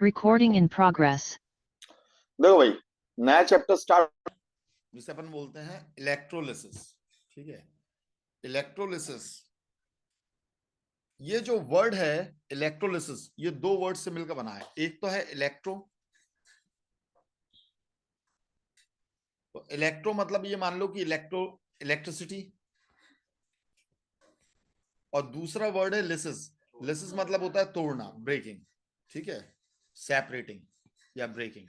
Recording in progress. देखो भाई, नया चैप्टर स्टार्ट जिसे अपन बोलते हैं इलेक्ट्रोलिसिस। ठीक है, इलेक्ट्रोलिसिस, ये जो वर्ड है इलेक्ट्रोलिसिस, ये दो वर्ड से मिलकर बना है। एक तो है इलेक्ट्रो, तो इलेक्ट्रो मतलब ये मान लो कि इलेक्ट्रिसिटी, और दूसरा वर्ड है लिसिस। लिसिस मतलब होता है तोड़ना, ब्रेकिंग। ठीक है, सेपरेटिंग या ब्रेकिंग।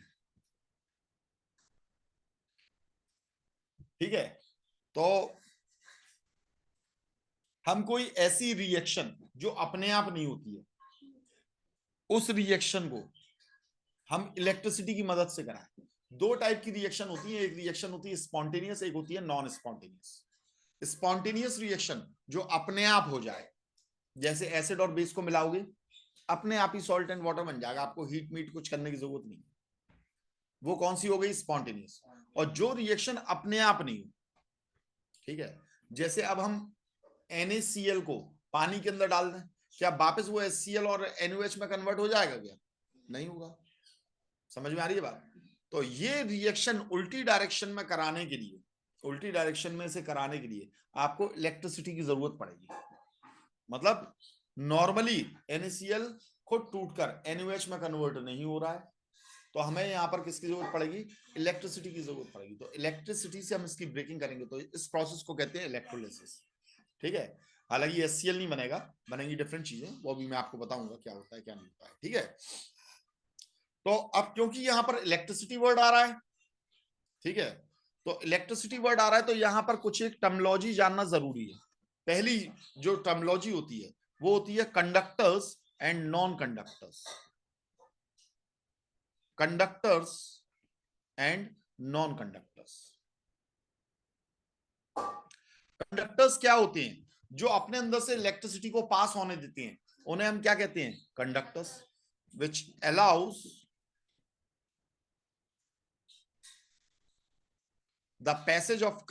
ठीक है, तो हम कोई ऐसी रिएक्शन जो अपने आप नहीं होती है, उस रिएक्शन को हम इलेक्ट्रिसिटी की मदद से कराएं। दो टाइप की रिएक्शन होती है, एक रिएक्शन होती है स्पॉन्टेनियस, एक होती है नॉन स्पॉन्टेनियस। स्पॉन्टेनियस रिएक्शन जो अपने आप हो जाए, जैसे एसिड और बेस को मिलाओगे अपने आप ही सॉल्ट एंड वाटर बन जाएगा, आपको हीट मीट कुछ करने की जरूरत नहीं, वो कौन सी हो गई? स्पॉन्टेनियस। और जो रिएक्शन अपने आप नहीं हो, ठीक है, जैसे अब हम NaCl को पानी के अंदर डाल दें, क्या वापस वो HCl और NaOH में कन्वर्ट हो जाएगा? क्या नहीं होगा। समझ में आ रही है बात? तो ये रिएक्शन उल्टी डायरेक्शन में कराने के लिए, उल्टी डायरेक्शन में से कराने के लिए आपको इलेक्ट्रिसिटी की जरूरत पड़ेगी। मतलब नॉर्मली NaCl खुद टूटकर NaOH में कन्वर्ट नहीं हो रहा है, तो हमें यहां पर किसकी जरूरत पड़ेगी? इलेक्ट्रिसिटी की जरूरत पड़ेगी। तो इलेक्ट्रिसिटी से हम इसकी ब्रेकिंग करेंगे, तो इस प्रोसेस को कहते हैं इलेक्ट्रोलिसिस। ठीक है, हालांकि HCl नहीं बनेगा, बनेंगी डिफरेंट चीजें, वो भी मैं आपको बताऊंगा क्या होता है क्या नहीं होता है। ठीक है, तो अब क्योंकि यहां पर इलेक्ट्रिसिटी वर्ड आ रहा है, ठीक है, तो इलेक्ट्रिसिटी वर्ड आ रहा है तो यहां पर कुछ एक टर्मिनोलॉजी जानना जरूरी है। पहली जो टर्मिनोलॉजी होती है वो होती है conductors and non conductors. Conductors and non conductors. Conductors क्या होते हैं? जो अपने अंदर से इलेक्ट्रिसिटी को पास होने देते हैं, उन्हें हम क्या कहते हैं? Conductors. Which allows the passage of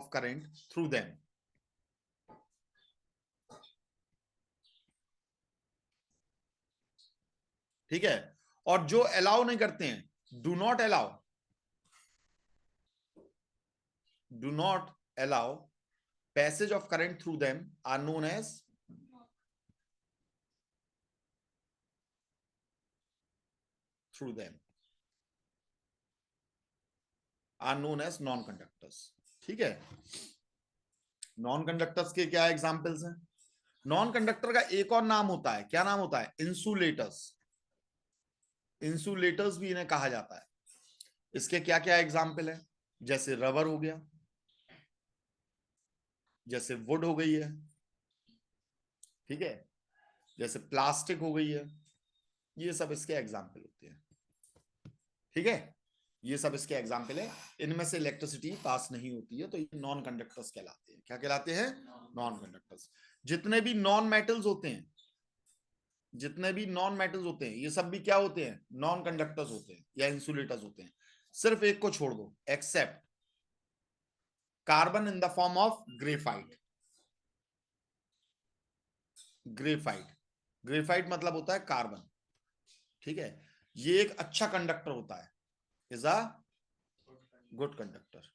current through them. ठीक है, और जो अलाउ नहीं करते हैं, do not allow passage of current through them are known as non conductors. ठीक है, नॉन कंडक्टर्स के क्या एग्जांपल्स हैं? नॉन कंडक्टर का एक और नाम होता है, क्या नाम होता है? इंसुलेटर्स। इंसुलेटर्स भी इन्हें कहा जाता है। इसके क्या क्या एग्जाम्पल है? जैसे रबर हो गया, जैसे वुड हो गई है, ठीक है, जैसे प्लास्टिक हो गई है, ये सब इसके एग्जाम्पल होते हैं। ठीक है, ये सब इसके एग्जाम्पल है। इनमें से इलेक्ट्रिसिटी पास नहीं होती है, तो ये नॉन कंडक्टर्स कहलाते हैं। क्या कहलाते हैं? Non conductors. जितने भी नॉन मेटल्स होते हैं, ये सब भी क्या होते हैं? नॉन कंडक्टर्स होते हैं या इंसुलेटर्स होते हैं। सिर्फ एक को छोड़ दो, except carbon in the form of graphite. Graphite मतलब होता है कार्बन। ठीक है, ये एक अच्छा कंडक्टर होता है, इज अ गुड कंडक्टर।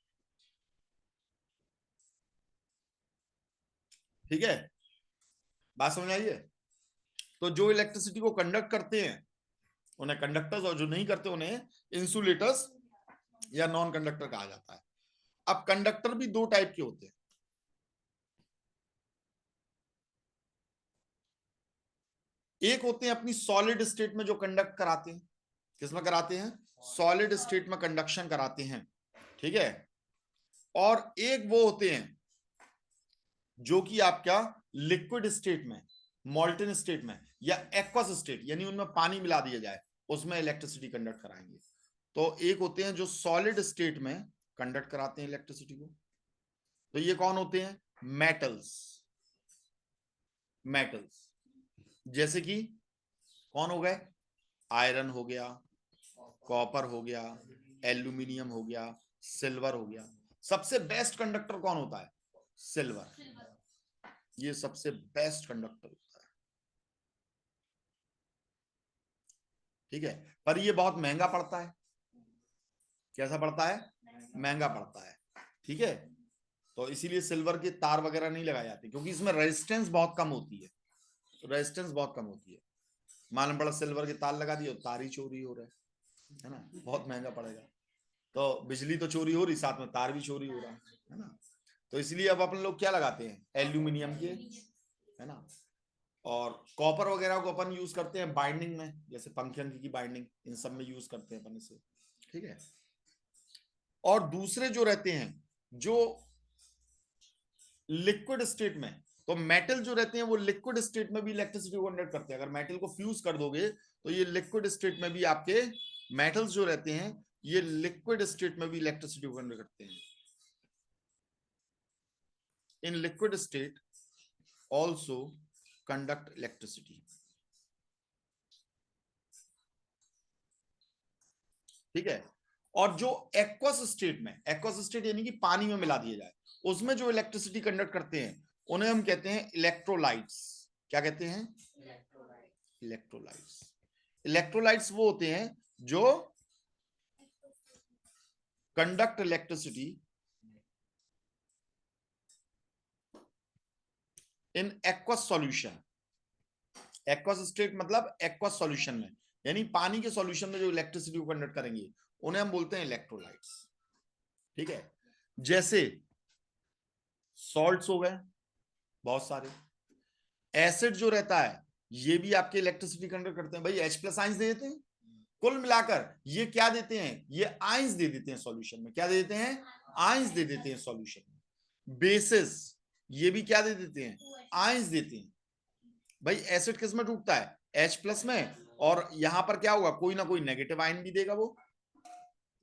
ठीक है, बात समझ आई है? तो जो इलेक्ट्रिसिटी को कंडक्ट करते हैं उन्हें कंडक्टर्स, और जो नहीं करते उन्हें इंसुलेटर्स या नॉन कंडक्टर कहा जाता है। अब कंडक्टर भी दो टाइप के होते हैं। एक होते हैं अपनी सॉलिड स्टेट में जो कंडक्ट कराते हैं। किसमें कराते हैं? सॉलिड स्टेट में कंडक्शन कराते हैं। ठीक है, और एक वो होते हैं जो कि आपका लिक्विड स्टेट में, मॉल्टन स्टेट में, या एक्वस स्टेट, यानी उनमें पानी मिला दिया जाए, उसमें इलेक्ट्रिसिटी कंडक्ट कराएंगे। तो एक होते हैं जो सॉलिड स्टेट में कंडक्ट कराते हैं इलेक्ट्रिसिटी को, तो ये कौन होते हैं? मेटल्स। जैसे कि कौन हो गए? आयरन हो गया, कॉपर हो गया, एल्यूमिनियम हो गया, सिल्वर हो गया। सबसे बेस्ट कंडक्टर कौन होता है? सिल्वर। ये सबसे बेस्ट कंडक्टर होता है। ठीक है, पर ये बहुत महंगा पड़ता है। कैसा पड़ता है? महंगा पड़ता है। ठीक है, तो इसीलिए सिल्वर के तार वगैरह नहीं लगाए जाते, क्योंकि इसमें रेजिस्टेंस बहुत कम होती है। रेजिस्टेंस बहुत कम होती है। मालूम पड़ा सिल्वर के तार लगा दिए, तार ही चोरी हो रहा है ना, बहुत महंगा पड़ेगा। तो बिजली तो चोरी हो रही, साथ में तार भी चोरी हो रहा है ना। तो इसलिए अब अपन लोग क्या लगाते हैं? एल्यूमिनियम के, है ना। और कॉपर वगैरह को अपन यूज करते हैं बाइंडिंग में, जैसे पंखे की बाइंडिंग, इन सब में यूज करते हैं अपन इसे। ठीक है, और दूसरे जो रहते हैं, जो लिक्विड स्टेट में, तो मेटल जो रहते हैं वो लिक्विड स्टेट में भी इलेक्ट्रिसिटी को कंडक्ट करते हैं। अगर मेटल को फ्यूज कर दोगे तो ये लिक्विड स्टेट में भी आपके मेटल्स जो रहते हैं, ये लिक्विड स्टेट में भी इलेक्ट्रिसिटी को कंडक्ट करते हैं। In liquid state also conduct electricity. ठीक है, और जो एक्वस स्टेट में, एक्वस स्टेट यानी कि पानी में मिला दिया जाए, उसमें जो इलेक्ट्रिसिटी कंडक्ट करते हैं उन्हें हम कहते हैं इलेक्ट्रोलाइट्स। क्या कहते हैं? इलेक्ट्रोलाइट्स। इलेक्ट्रोलाइट्स वो होते हैं जो conduct electricity in aqueous solution. Aqueous state मतलब एक्वस सॉल्यूशन में, यानी पानी के सॉल्यूशन में जो इलेक्ट्रिसिटी को कंडक्ट करेंगे उन्हें हम बोलते हैं इलेक्ट्रोलाइट्स। ठीक है, जैसे सॉल्ट्स हो गए बहुत सारे, एसिड जो रहता है ये भी आपके इलेक्ट्रिसिटी कंडक्ट करते हैं। भाई H+ आयंस दे देते हैं। कुल मिलाकर ये क्या देते हैं? ये आयंस दे देते हैं सॉल्यूशन में। क्या दे देते हैं? आयंस दे देते हैं सॉल्यूशन में। बेसिस ये भी क्या दे देते हैं? आयंस देते हैं। भाई एसिड किस में टूटता है? H+ में, और यहां पर क्या होगा? कोई ना कोई नेगेटिव आयन भी देगा वो,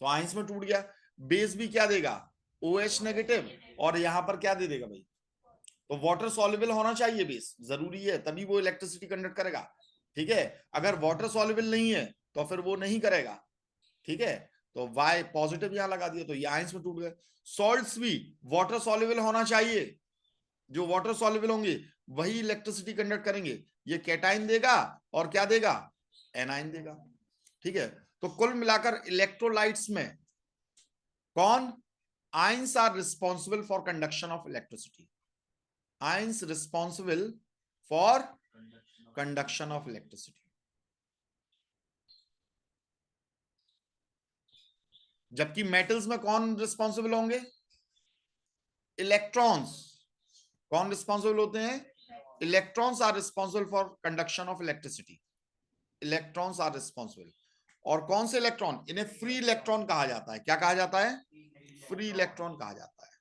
तो आयंस में टूट गया। बेस भी क्या देगा? OH नेगेटिव, और यहां पर क्या दे देगा भाई? तो वाटर सॉल्युबल होना चाहिए बेस, जरूरी है, तभी वो इलेक्ट्रिसिटी कंडक्ट करेगा। ठीक है, अगर वाटर सॉल्युबल नहीं है तो फिर वो नहीं करेगा। ठीक है, तो Y पॉजिटिव यहां लगा दिया तो ये आयंस में टूट गए। सॉल्ट्स भी वाटर सॉल्युबल होना चाहिए, जो वाटर सॉल्युबल होंगे वही इलेक्ट्रिसिटी कंडक्ट करेंगे। ये कैटाइन देगा और क्या देगा? एनाइन देगा। ठीक है, तो कुल मिलाकर इलेक्ट्रोलाइट्स में कौन? Ions are responsible for conduction of electricity. Ions responsible for conduction of electricity. जबकि मेटल्स में कौन रिस्पॉन्सिबल होंगे? इलेक्ट्रॉन्स। कौन रिस्पॉन्सिबल होते हैं? Electrons are responsible for conduction of electricity. Electrons are responsible. और कौन से इलेक्ट्रॉन? इन्हें फ्री इलेक्ट्रॉन कहा जाता है। क्या कहा जाता है? फ्री इलेक्ट्रॉन कहा जाता है।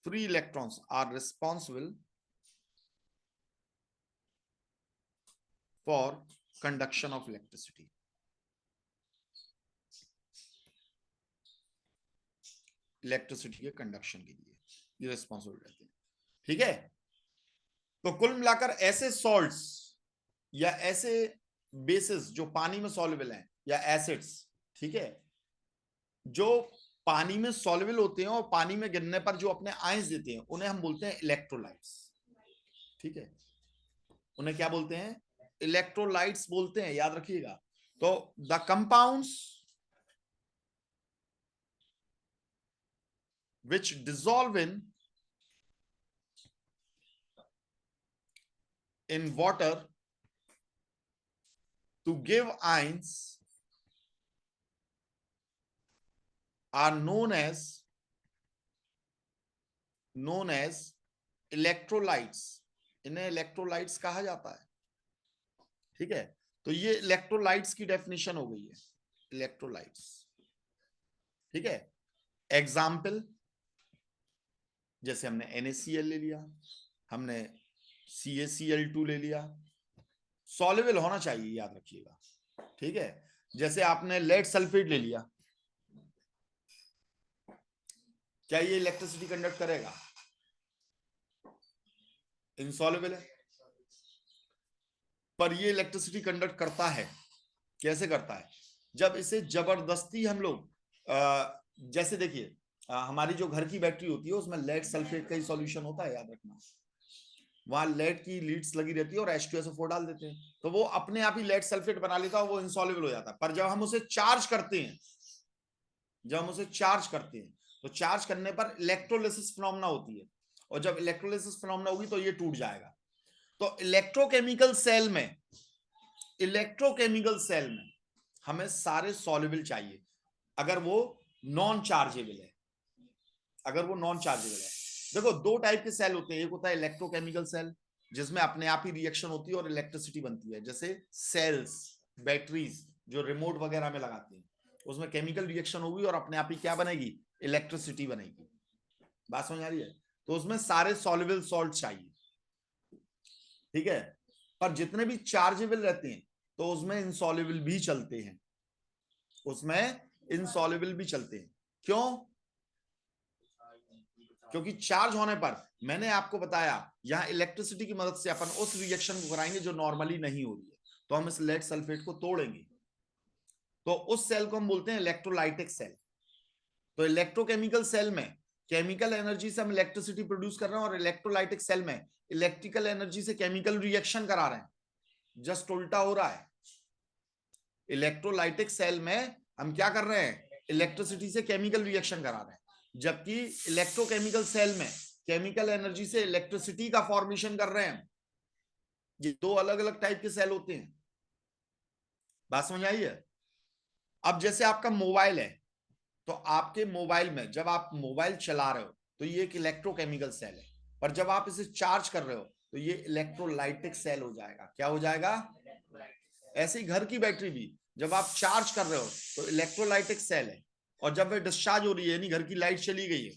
Free electrons are responsible for conduction of electricity. Electricity के कंडक्शन के लिए ये रिस्पॉन्सिबल रहते हैं। ठीक है, तो कुल मिलाकर ऐसे सॉल्ट्स या ऐसे बेसिस जो पानी में सॉल्युबल हैं, या एसिड्स, ठीक है, जो पानी में सॉल्युबल होते हैं और पानी में गिरने पर जो अपने आयंस देते हैं, उन्हें हम बोलते हैं इलेक्ट्रोलाइट्स। ठीक है, उन्हें क्या बोलते हैं? इलेक्ट्रोलाइट्स बोलते हैं, याद रखिएगा। तो the compounds which dissolve in water to give ions are known as electrolytes. इन्हें इलेक्ट्रोलाइट्स कहा जाता है। ठीक है, तो ये इलेक्ट्रोलाइट्स की डेफिनेशन हो गई है, इलेक्ट्रोलाइट्स। ठीक है, एग्जाम्पल जैसे हमने NaCl ले लिया, हमने CaCl2 ले लिया। सॉल्युबल होना चाहिए, याद रखिएगा। ठीक है, जैसे आपने लेड सल्फेट ले लिया, क्या ये इलेक्ट्रिसिटी कंडक्ट करेगा? इनसॉल्युबल है, पर ये इलेक्ट्रिसिटी कंडक्ट करता है। कैसे करता है? जब इसे जबरदस्ती हम लोग, जैसे देखिए, हमारी जो घर की बैटरी होती है उसमें लेड सल्फेट का ही सॉल्यूशन होता है, याद रखना। वहां लेड की लीड्स लगी रहती है और H2SO4 डाल देते हैं, तो वो अपने आप ही लेड सल्फेट बना लेता है, वो इंसॉल्युबल हो जाता है। पर जब हम उसे चार्ज करते हैं, जब हम उसे चार्ज करते हैं, तो चार्ज करने पर इलेक्ट्रोलिसिस फिनोमेना होती है, और जब इलेक्ट्रोलिसिस फिनोमेना होगी तो ये टूट जाएगा। तो इलेक्ट्रोकेमिकल सेल में, इलेक्ट्रोकेमिकल सेल में हमें सारे सॉल्युबल चाहिए, अगर वो नॉन चार्जेबल है, अगर वो नॉन चार्जेबल है। देखो दो टाइप के सेल होते हैं, एक होता है इलेक्ट्रोकेमिकल सेल जिसमें अपने आप ही रिएक्शन होती है और इलेक्ट्रिसिटी बनती है, जैसे सेल्स, बैटरीज जो रिमोट वगैरह में लगाते हैं, उसमें केमिकल रिएक्शन होगी और अपने आप ही क्या बनेगी, इलेक्ट्रिसिटी बनेगी। बात समझ आ रही है? तो उसमें सारे सॉल्युबल सॉल्ट चाहिए, ठीक है। पर जितने भी चार्जेबल रहते हैं तो उसमें इनसॉल्युबल भी चलते हैं, उसमें इनसॉल्युबल भी चलते हैं। क्यों? क्योंकि चार्ज होने पर, मैंने आपको बताया, यहां इलेक्ट्रिसिटी की मदद से अपन उस रिएक्शन को कराएंगे जो नॉर्मली नहीं हो रही है, तो हम इस लेड सल्फेट को तोड़ेंगे, तो उस सेल को हम बोलते हैं इलेक्ट्रोलाइटिक सेल। तो इलेक्ट्रोकेमिकल सेल में केमिकल एनर्जी से हम इलेक्ट्रिसिटी प्रोड्यूस कर रहे हैं, और इलेक्ट्रोलाइटिक सेल में इलेक्ट्रिकल एनर्जी से केमिकल रिएक्शन करा रहे हैं, जस्ट उल्टा हो रहा है। इलेक्ट्रोलाइटिक सेल में हम क्या कर रहे हैं, इलेक्ट्रिसिटी से केमिकल रिएक्शन करा रहे हैं, जबकि इलेक्ट्रोकेमिकल सेल में केमिकल एनर्जी से इलेक्ट्रिसिटी का फॉर्मेशन कर रहे हैं। ये दो अलग अलग टाइप के सेल होते हैं। बात समझ आई है? अब जैसे आपका मोबाइल है, तो आपके मोबाइल में जब आप मोबाइल चला रहे हो तो ये एक इलेक्ट्रोकेमिकल सेल है, पर जब आप इसे चार्ज कर रहे हो तो ये इलेक्ट्रोलाइटिक सेल हो जाएगा। क्या हो जाएगा? ऐसे ही घर की बैटरी भी जब आप चार्ज कर रहे हो तो इलेक्ट्रोलाइटिक सेल है, और जब वह डिस्चार्ज हो रही है, यानी घर की लाइट चली गई है,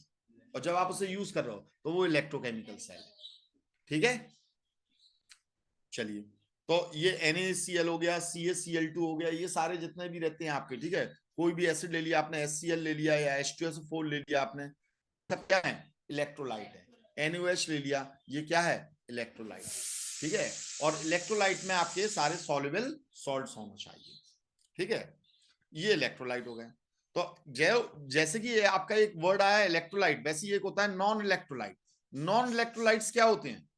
और जब आप उसे यूज कर रहे हो तो वो इलेक्ट्रोकेमिकल सेल है। ठीक है, चलिए। तो ये NaCl हो गया, CaCl2 हो गया, ये सारे जितने भी रहते हैं आपके, ठीक है, कोई भी एसिड ले लिया आपने, HCl ले लिया या H2SO4 ले लिया आपने, सब क्या है, इलेक्ट्रोलाइट है। NaOH ले लिया, ये क्या है, इलेक्ट्रोलाइट, ठीक है। और इलेक्ट्रोलाइट में आपके सारे सॉल्युबल सॉल्ट्स होना चाहिए, ठीक है। ये इलेक्ट्रोलाइट हो गए। तो जैसे कि ये आपका एक वर्ड आया इलेक्ट्रोलाइट, वैसे ही एक होता है नॉन इलेक्ट्रोलाइट। नॉन इलेक्ट्रोलाइट्स क्या होते हैं?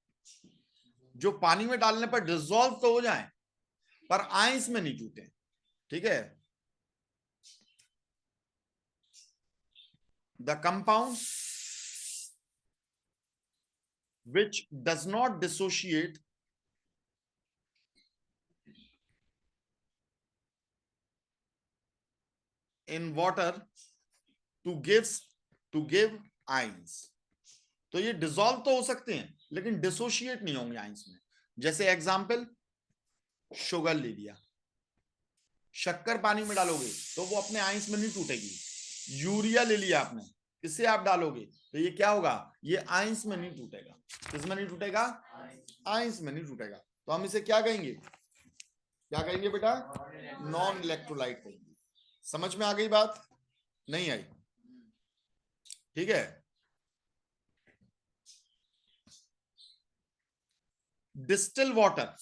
जो पानी में डालने पर डिसॉल्व तो हो जाए पर आइंस में नहीं टूटे, ठीक है। The compound which does not dissociate in water to give ions। तो ये डिसॉल्व तो हो सकते हैं लेकिन डिसोशिएट नहीं होंगे आइंस में। जैसे एग्जांपल, शुगर ले लिया, शक्कर पानी में डालोगे तो वो अपने आइंस में नहीं टूटेगी। यूरिया ले लिया आपने, इसे आप डालोगे तो ये क्या होगा, ये आइंस में नहीं टूटेगा। किसमें नहीं टूटेगा? आइंस में नहीं टूटेगा। तो हम इसे क्या कहेंगे, क्या कहेंगे बेटा? नॉन इलेक्ट्रोलाइट कहेंगे। समझ में आ गई बात? नहीं आई? ठीक है। डिस्टिल वाटर,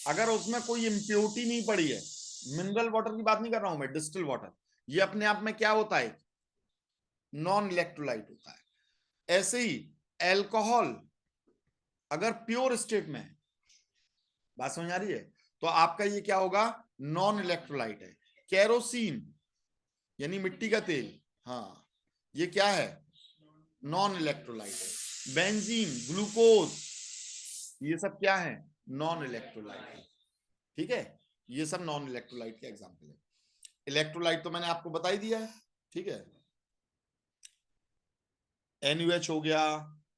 अगर उसमें कोई इंप्योरिटी नहीं पड़ी है, मिनरल वाटर की बात नहीं कर रहा हूं मैं, डिस्टिल वाटर, ये अपने आप में क्या होता है, नॉन इलेक्ट्रोलाइट होता है। ऐसे ही एल्कोहल अगर प्योर स्टेट में है, बात समझ आ रही है, तो आपका ये क्या होगा, नॉन इलेक्ट्रोलाइट है। केरोसिन यानी मिट्टी का तेल, हाँ, ये क्या है, नॉन इलेक्ट्रोलाइट है। बेंजीन, ग्लूकोज, ये सब क्या है, नॉन इलेक्ट्रोलाइट है, ठीक है। ये सब नॉन इलेक्ट्रोलाइट के एग्जांपल है। इलेक्ट्रोलाइट तो मैंने आपको बता ही दिया है, ठीक है। NaOH हो गया,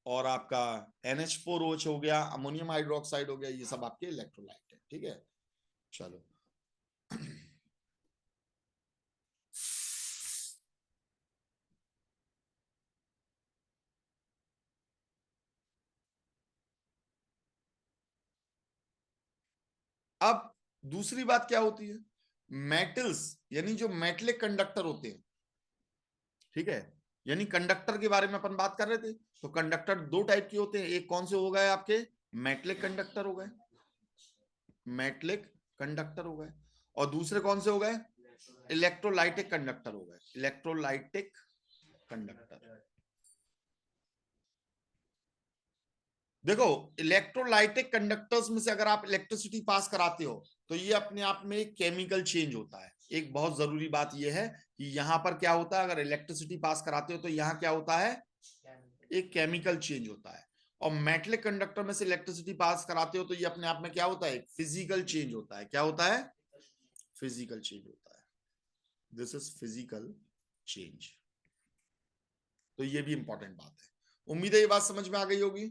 और आपका NH4OH हो गया, अमोनियम हाइड्रोक्साइड हो गया, ये सब आपके इलेक्ट्रोलाइट है, ठीक है। चलो, अब दूसरी बात क्या होती है, मेटल्स यानी जो मेटलिक कंडक्टर होते हैं, ठीक है, यानी कंडक्टर के बारे में अपन बात कर रहे थे। तो कंडक्टर दो टाइप के होते हैं, एक कौन से हो गए आपके, मेटलिक कंडक्टर हो गए, मेटलिक कंडक्टर हो गए, और दूसरे कौन से हो गए, इलेक्ट्रोलाइटिक कंडक्टर हो गए, इलेक्ट्रोलाइटिक कंडक्टर। देखो, इलेक्ट्रोलाइटिक कंडक्टर्स में से अगर आप इलेक्ट्रिसिटी पास कराते हो तो ये अपने आप में एक केमिकल चेंज होता है। एक बहुत जरूरी बात ये है कि यहां पर क्या होता है, अगर इलेक्ट्रिसिटी पास कराते हो तो यहाँ क्या होता है, एक केमिकल चेंज होता है। और मेटलिक कंडक्टर में से इलेक्ट्रिसिटी पास कराते हो तो ये अपने आप में क्या होता है, फिजिकल चेंज होता है। क्या होता है, फिजिकल चेंज होता है। This is physical change. तो ये भी इंपॉर्टेंट बात है। उम्मीद है ये बात समझ में आ गई होगी।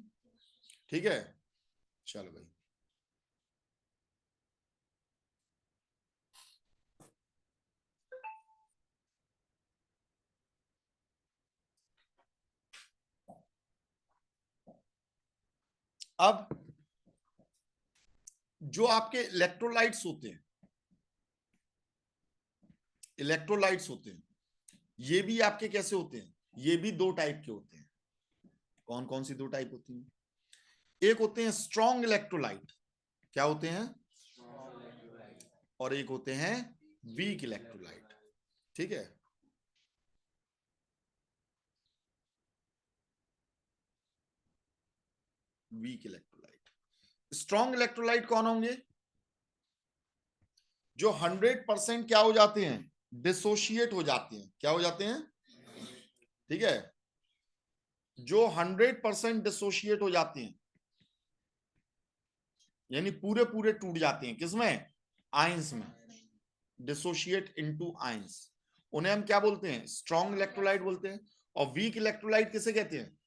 ठीक है, चलो भाई। अब जो आपके इलेक्ट्रोलाइट्स होते हैं ये भी आपके कैसे होते हैं, ये भी दो टाइप के होते हैं। कौन कौन सी दो टाइप होती हैं? एक होते हैं स्ट्रॉन्ग इलेक्ट्रोलाइट। क्या होते हैं? और एक होते हैं वीक इलेक्ट्रोलाइट। ठीक है, वीक इलेक्ट्रोलाइट। स्ट्रॉन्ग इलेक्ट्रोलाइट कौन होंगे? जो 100% क्या हो जाते हैं, डिसोशिएट हो जाते हैं। क्या हो जाते हैं? ठीक है, जो 100% डिसोशिएट हो जाते हैं, यानी पूरे पूरे टूट जाते हैं। किसमें? आयंस में। डिसोशिएट इनटू आयंस, उन्हें हम क्या बोलते हैं? स्ट्रॉन्ग इलेक्ट्रोलाइट बोलते हैं। और वीक इलेक्ट्रोलाइट किसे कहते हैं?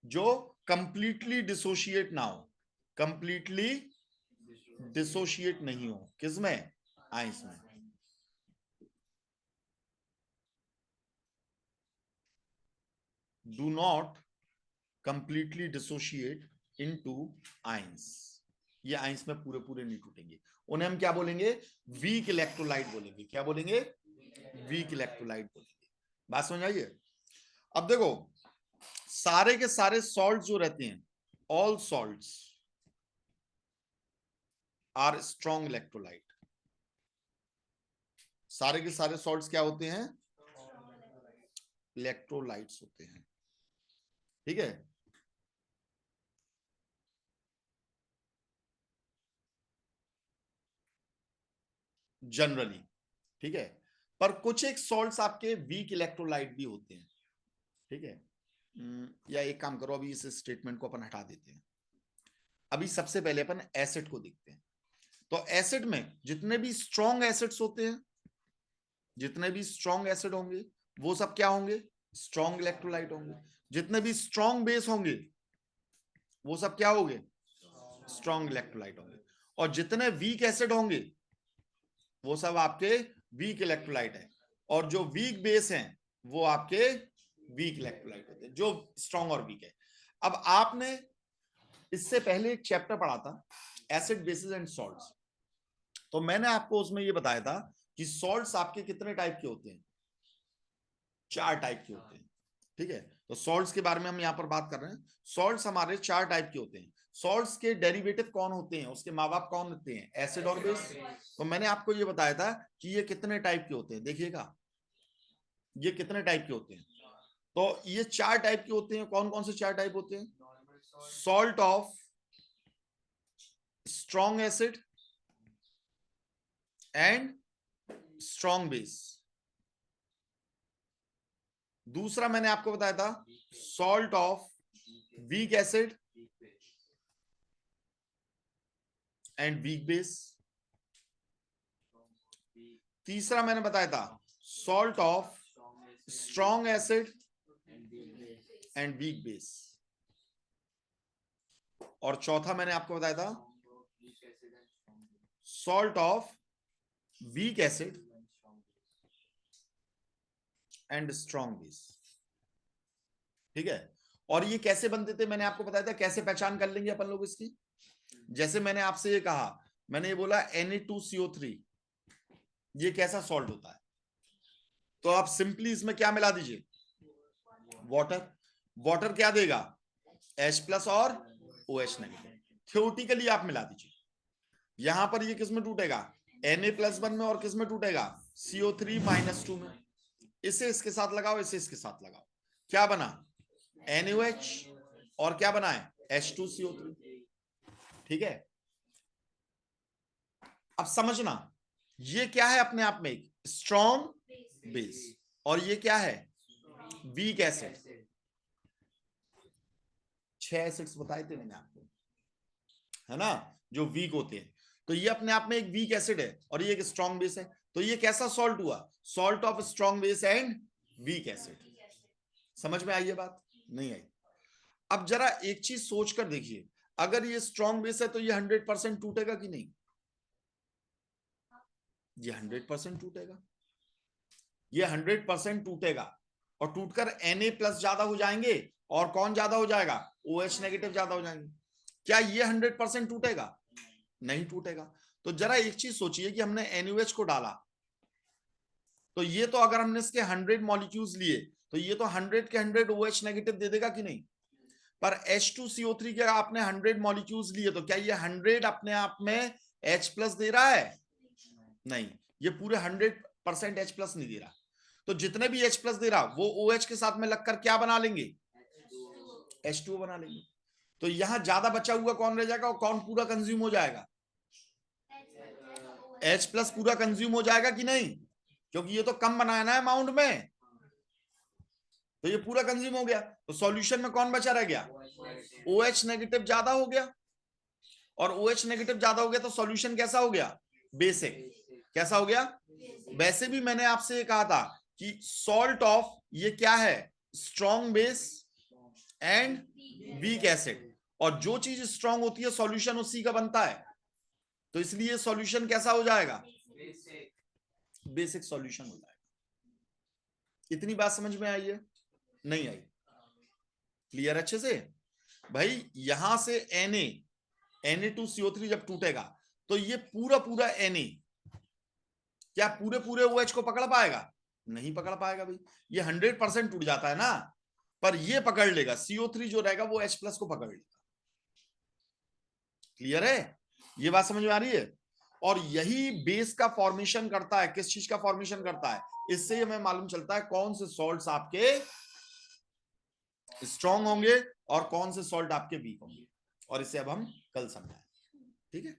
जो कंप्लीटली डिसोशिएट ना हो, कंप्लीटली डिसोशिएट नहीं हो। किसमें? आयंस में। Do not completely dissociate into ions. ये आयंस में पूरे पूरे नहीं टूटेंगे। उन्हें हम क्या बोलेंगे? वीक इलेक्ट्रोलाइट बोलेंगे। क्या बोलेंगे? वीक इलेक्ट्रोलाइट बोलेंगे। बात समझ आइए। अब देखो, सारे के सारे सॉल्ट जो रहते हैं, all salts are strong electrolyte. सारे के सारे सॉल्ट्स क्या होते हैं? इलेक्ट्रोलाइट्स होते हैं। ठीक है, जनरली। ठीक है, पर कुछ एक सॉल्ट्स आपके वीक इलेक्ट्रोलाइट भी होते हैं। ठीक है, या एक काम करो, अभी इस स्टेटमेंट को अपन हटा देते हैं। अभी सबसे पहले अपन एसिड को देखते हैं। तो एसिड में जितने भी स्ट्रॉन्ग एसिड्स होते हैं, जितने भी स्ट्रॉन्ग एसिड होंगे वो सब क्या होंगे? स्ट्रॉन्ग इलेक्ट्रोलाइट होंगे। जितने भी स्ट्रॉन्ग बेस होंगे वो सब क्या होंगे? स्ट्रॉन्ग इलेक्ट्रोलाइट होंगे। और जितने वीक एसिड होंगे वो सब आपके वीक इलेक्ट्रोलाइट है। और जो वीक बेस हैं वो आपके वीक इलेक्ट्रोलाइट होते हैं, जो स्ट्रॉन्ग और वीक है। अब आपने इससे पहले एक चैप्टर पढ़ा था, एसिड बेसिस एंड सॉल्ट्स। तो मैंने आपको उसमें ये बताया था कि सॉल्ट्स आपके कितने टाइप के होते हैं? 4 टाइप के होते हैं। ठीक है, तो सॉल्ट्स के बारे में हम यहाँ पर बात कर रहे हैं। सॉल्ट्स हमारे 4 टाइप के होते हैं। सॉल्ट्स के डेरिवेटिव कौन होते हैं, उसके माँ बाप कौन होते हैं? एसिड और बेस। तो मैंने आपको ये बताया था कि ये कितने टाइप के होते हैं। देखिएगा, ये कितने टाइप के होते हैं। तो ये 4 टाइप के होते हैं। कौन कौन से 4 टाइप होते हैं? Salt of strong acid and strong base. दूसरा मैंने आपको बताया था salt of weak acid and weak base. तीसरा मैंने बताया था salt of strong acid and weak base. और चौथा मैंने आपको बताया था salt of weak acid and strong base. ठीक है, और ये कैसे बनते थे मैंने आपको बताया था। कैसे पहचान कर लेंगे अपन लोग इसकी? जैसे मैंने आपसे ये कहा, मैंने ये बोला Na2CO3, ये कैसा सॉल्ट होता है? तो आप सिंपली इसमें क्या मिला दीजिए? वाटर। वाटर क्या देगा? H+ और OH नेगेटिव। थ्योरेटिकली आप मिला दीजिए। यहां पर ये किस में टूटेगा? Na+1 में। और किस में टूटेगा? CO3-2 में। इसे इसके साथ लगाओ, इसे इसके साथ लगाओ, क्या बना? NaOH। और क्या बना है? H2CO3। ठीक है, अब समझना ये क्या है, अपने आप में एक स्ट्रॉन्ग बेस, और ये क्या है, वीक एसिड। 6 एसिड्स बताए थे मैंने आपको, है ना, जो वीक होते हैं। तो ये अपने आप में एक वीक एसिड है और ये एक स्ट्रॉन्ग बेस है। तो ये कैसा सॉल्ट हुआ, salt of strong base and weak acid. समझ में आई ये बात, नहीं आई? अब जरा एक चीज सोचकर देखिए, अगर ये स्ट्रॉन्ग बेस है तो ये 100% टूटेगा कि नहीं? ये 100% टूटेगा, ये 100% टूटेगा, और टूटकर Na+ ज्यादा हो जाएंगे, और कौन ज्यादा हो जाएगा, OH नेगेटिव ज्यादा हो जाएंगे। क्या ये 100% टूटेगा? नहीं टूटेगा। तो जरा एक चीज सोचिए कि हमने NaOH को डाला, तो ये तो अगर हमने इसके 100 मॉलिक्यूल्स लिए तो ये तो 100 के 100 OH नेगेटिव दे देगा कि नहीं? पर H2CO3 के आपने 100 मॉलिक्यूल्स लिए तो क्या ये 100 अपने आप में H+ दे रहा है? नहीं, ये पूरे 100% H+ नहीं दे रहा। तो जितने भी H+ दे रहा वो OH के साथ में लगकर क्या बना लेंगे, H2O बना लेंगे। तो यहां ज्यादा बचा हुआ कौन रह जाएगा, और कौन पूरा कंज्यूम हो जाएगा? H+ पूरा कंज्यूम हो जाएगा कि नहीं? क्योंकि ये तो कम बनाया ना अमाउंट में, तो ये पूरा कंज्यूम हो गया। तो सॉल्यूशन में कौन बचा रह गया, OH नेगेटिव ज्यादा हो गया, और OH नेगेटिव ज्यादा हो गया तो सॉल्यूशन कैसा हो गया, बेसिक। कैसा हो गया? वैसे भी मैंने आपसे कहा था कि सॉल्ट ऑफ ये क्या है, strong base and weak acid, और जो चीज स्ट्रॉन्ग होती है सॉल्यूशन उसी का बनता है, तो इसलिए सॉल्यूशन कैसा हो जाएगा, बेसिक सॉल्यूशन हो जाएगा। इतनी बात समझ में आई है, नहीं आई? क्लियर अच्छे से? भाई यहां से Na2CO3 जब टूटेगा तो ये पूरा पूरा Na क्या पूरे पूरे OH को पकड़ पाएगा? नहीं पकड़ पाएगा भाई, ये 100% टूट जाता है ना, पर ये पकड़ लेगा, CO3 जो रहेगा वो H+ को पकड़ लेगा। क्लियर है? ये बात समझ में आ रही है? और यही बेस का फॉर्मेशन करता है, किस चीज का फॉर्मेशन करता है, इससे हमें मालूम चलता है कौन से सॉल्ट्स आपके स्ट्रॉन्ग होंगे और कौन से सॉल्ट आपके वीक होंगे, और इसे अब हम कल समझाएं। ठीक है?